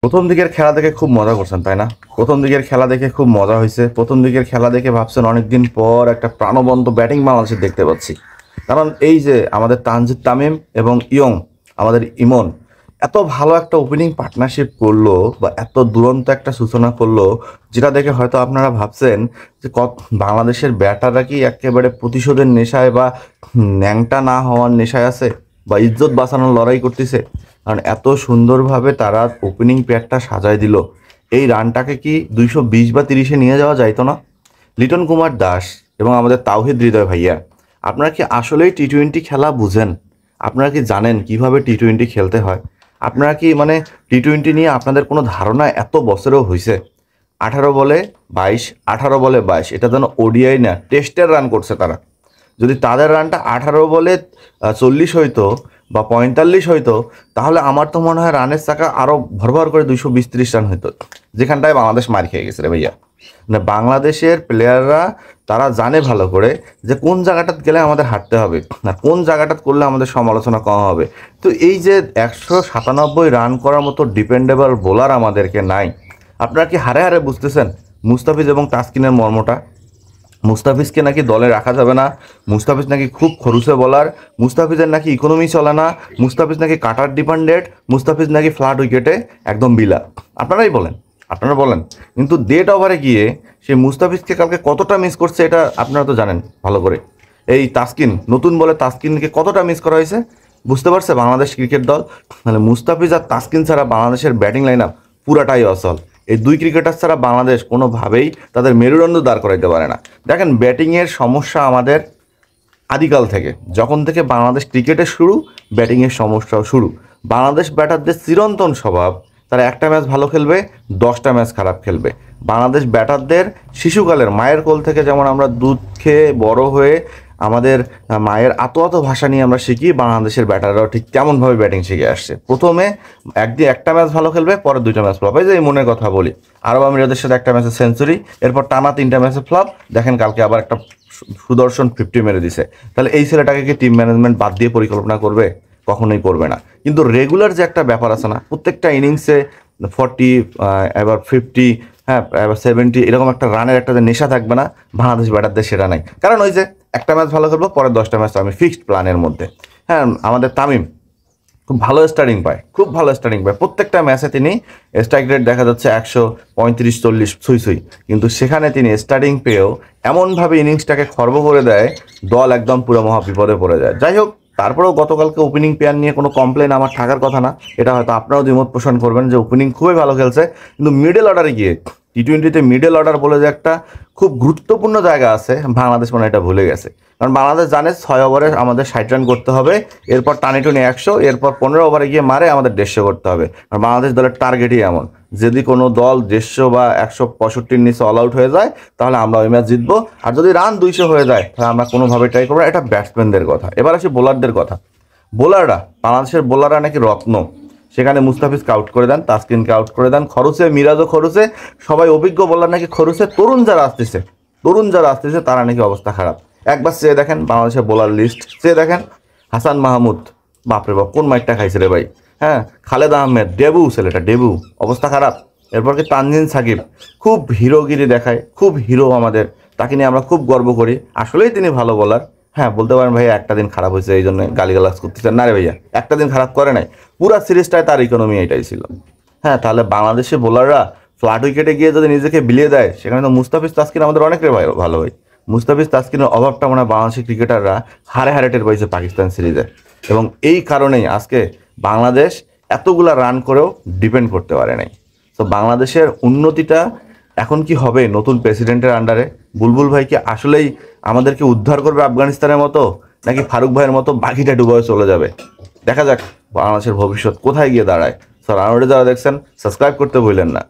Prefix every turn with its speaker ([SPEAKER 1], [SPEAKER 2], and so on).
[SPEAKER 1] প্রথম দিকের খেলা দেখে খুব মজা করছেন তাই না? প্রথম দিকের খেলা দেখে খুব মজা হয়েছে। প্রথম দিকের খেলা দেখে ভাবছেন অনেকদিন পর একটা প্রাণবন্ত ব্যাটিং বাংলাদেশের দেখতে পাচ্ছি। কারণ এই যে আমাদের তানজিদ তামিম এবং ইয়ং, আমাদের ইমন এত ভালো একটা ওপেনিং পার্টনারশিপ করলো বা এত দুরন্ত একটা সূচনা করলো, যেটা দেখে হয়তো আপনারা ভাবছেন যে বাংলাদেশের ব্যাটাররা কি একেবারে প্রতিশোধের নেশায় বা ন্যাংটা না হওয়ার নেশায় আছে বা ইজ্জত বাঁচানোর লড়াই করতেছে। কারণ এত সুন্দরভাবে তারা ওপেনিং প্যাডটা সাজায় দিল, এই রানটাকে কি 220 বা 30-এ নিয়ে যাওয়া যাইতো না? লিটন কুমার দাস এবং আমাদের তাওহিদ হৃদয় ভাইয়া, আপনারা কি আসলেই টি-20 খেলা বুঝেন? আপনারা কি জানেন কিভাবে টি-20 খেলতে হয়? আপনারা কি টি-20 নিয়ে আপনাদের কোনো ধারণা এত বছরেও হয়েছে? 18 বলে 22, 18 বলে 22, এটা যেন ওডিআই না, টেস্টের রান করছে তারা। যদি তাদের রানটা 18 বলে 40 হইতো বা 45 হইতো, তাহলে আমার তো মনে হয় রানের চাকা আরও ভরভর করে 220-30 রান হইতো, যেখানটায় বাংলাদেশ মার খেয়ে গেছে রে ভাইয়া। মানে বাংলাদেশের প্লেয়াররা তারা জানে ভালো করে যে কোন জায়গাটাত গেলে আমাদের হারতে হবে না, কোন জায়গাটাত করলে আমাদের সমালোচনা কম হবে। তো এই যে 197 রান করার মতো ডিপেন্ডেবল বোলার আমাদেরকে নাই, আপনারা কি হারে হারে বুঝতেছেন মুস্তাফিজ এবং তাসকিনের মর্মটা? মুস্তাফিজকে নাকি দলে রাখা যাবে না, মুস্তাফিজ নাকি খুব খরুসে বলার, মুস্তাফিজের নাকি ইকোনমি চলে না, মুস্তাফিজ নাকি কাটার ডিপেন্ডেড, মুস্তাফিজ নাকি ফ্ল্যাট উইকেটে একদম বিলা। আপনারাই বলেন, আপনারা বলেন। কিন্তু ডেট ওভারে গিয়ে সেই মুস্তাফিজকে কালকে কতটা মিস করছে এটা আপনারা তো জানেন ভালো করে। এই তাসকিন, নতুন বলে তাসকিনকে কতটা মিস করা হয়েছে বুঝতে পারছে বাংলাদেশ ক্রিকেট দল। মানে মুস্তাফিজ আর তাসকিন ছাড়া বাংলাদেশের ব্যাটিং লাইন আপ পুরাটাই অসল। এই দুই ক্রিকেটার ছাড়া বাংলাদেশ কোনোভাবেই তাদের মেরুদণ্ড দাঁড় করাইতে পারে না। দেখেন, ব্যাটিংয়ের সমস্যা আমাদের আদিকাল থেকে, যখন থেকে বাংলাদেশ ক্রিকেটের শুরু, ব্যাটিংয়ের সমস্যাও শুরু। বাংলাদেশ ব্যাটারদের চিরন্তন স্বভাব, তারা একটা ম্যাচ ভালো খেলবে, 10টা ম্যাচ খারাপ খেলবে। বাংলাদেশ ব্যাটারদের শিশুকালের মায়ের কোল থেকে যেমন আমরা দুধ খেয়ে বড় হয়ে আমাদের মায়ের আতো আতো ভাষা নিয়ে আমরা শিখি, বাংলাদেশের ব্যাটাররাও ঠিক তেমনভাবে ব্যাটিং শিখে আসছে। প্রথমে একদিন একটা ম্যাচ ভালো খেলবে, পরে 2টা ম্যাচ ফ্লপ। এই যে এই মনের কথা বলি, আরব আমিরাতের সাথে একটা ম্যাচে সেঞ্চুরি, এরপর টানা 3টা ম্যাচে ফ্লপ। দেখেন কালকে আবার একটা সুদর্শন 50 মেরে দিছে। তাহলে এই ছেলেটাকে কি টিম ম্যানেজমেন্ট বাদ দিয়ে পরিকল্পনা করবে? কখনোই করবে না। কিন্তু রেগুলার যে একটা ব্যাপার আছে না, প্রত্যেকটা ইনিংসে 40, এবার 50, হ্যাঁ এবার 70, এরকম একটা রানের একটা যে নেশা থাকবে না, বাংলাদেশ ব্যাটারদের সেটা নাই। কারণ ওই যে একটা ম্যাচ ভালো খেলবো, পরে 10টা ম্যাচ আমি ফিক্সড প্ল্যানের মধ্যে। হ্যাঁ, আমাদের তামিম খুব ভালো স্টার্টিং পায়, খুব ভালো স্টার্টিং পায়। প্রত্যেকটা ম্যাচে তিনি স্ট্রাইক রেট দেখা যাচ্ছে 135-40 ছুঁই ছুঁই, কিন্তু সেখানে তিনি স্টার্টিং পেয়েও এমনভাবে ইনিংসটাকে খর্ব করে দেয়, দল একদম পুরো মহা বিপদে পড়ে যায়। যাই হোক, তারপরেও গতকালকে ওপেনিং পেয়ার নিয়ে কোনো কমপ্লেন আমার থাকার কথা না। এটা হয়তো আপনারাও দ্বিমত পোষণ করবেন যে ওপেনিং খুবই ভালো খেলছে, কিন্তু মিডল অর্ডারে গিয়ে টি-20তে মিডল অর্ডার বলে যে একটা খুব গুরুত্বপূর্ণ জায়গা আছে, বাংলাদেশ মানে এটা ভুলে গেছে। কারণ বাংলাদেশ জানে 6 ওভারে আমাদের 60 রান করতে হবে, এরপর টানি টুনি 100, এরপর 15 ওভারে গিয়ে মারে আমাদের 150 করতে হবে। আর বাংলাদেশ দলের টার্গেটই এমন, যদি কোনো দল 150 বা 165-র নিচে অল আউট হয়ে যায়, তাহলে আমরা ওই ম্যাচ জিতবো। আর যদি রান 200 হয়ে যায়, তাহলে আমরা কোনোভাবে ট্রাই করবো। এটা ব্যাটসম্যানদের কথা। এবার আসি বোলারদের কথা। বোলাররা, বাংলাদেশের বোলাররা নাকি রত্ন। সেখানে মুস্তাফিজকে আউট করে দেন, তাসকিনকে আউট করে দেন, খরুসে, মিরাজও খরুসে, সবাই অভিজ্ঞ বোলার নাকি খরুসে। তরুণ যারা আসতেছে তারা নাকি অবস্থা খারাপ। একবার চেয়ে দেখেন বাংলাদেশের বোলার লিস্ট, চেয়ে দেখেন। হাসান মাহমুদ, বাপরে বাপ, কোন মাইটটা খাইছে রে ভাই। হ্যাঁ, খালেদ আহমেদ, ডেবু ছেলেটা, ডেবু, অবস্থা খারাপ। এরপর কি তানজিন সাকিব, খুব হিরোগিরি দেখায়, খুব হিরো আমাদের, তাকে নিয়ে আমরা খুব গর্ব করি। আসলেই তিনি ভালো বোলার। হ্যাঁ, বলতে পারেন ভাইয়া একটা দিন খারাপ হয়েছে এই জন্য গালিগালাজ করতেছেন, না রে ভাইয়া, একটা দিন খারাপ করে নাই, পুরা সিরিজটায় তার ইকোনমি এটাই ছিল। হ্যাঁ, তাহলে বাংলাদেশের বোলাররা ফ্ল্যাট উইকেটে গিয়ে যদি নিজেকে বিলিয়ে দেয়, সেখানে তো মুস্তাফিজ তাসকিন আমাদের অনেক ভালো হয়। মুস্তাফিজ তাসকিনের অভাবটা মনে হয় বাংলাদেশের ক্রিকেটাররা হারে হারে টের পাইছে পাকিস্তান সিরিজে। এবং এই কারণেই আজকে বাংলাদেশ এতগুলা রান করেও ডিপেন্ড করতে পারে নাই। তো বাংলাদেশের উন্নতিটা এখন কি হবে নতুন প্রেসিডেন্টের আন্ডারে? বুলবুল ভাই কি আসলেই আমাদেরকে উদ্ধার করবে আফগানিস্তানের মতো, নাকি ফারুক ভাইয়ের মতো বাকিটা ডুবে চলে যাবে? দেখা যাক বাংলাদেশের ভবিষ্যৎ কোথায় গিয়ে দাঁড়ায়। স্যার, আনোয়ারে যারা দেখছেন সাবস্ক্রাইব করতে ভুলেন না।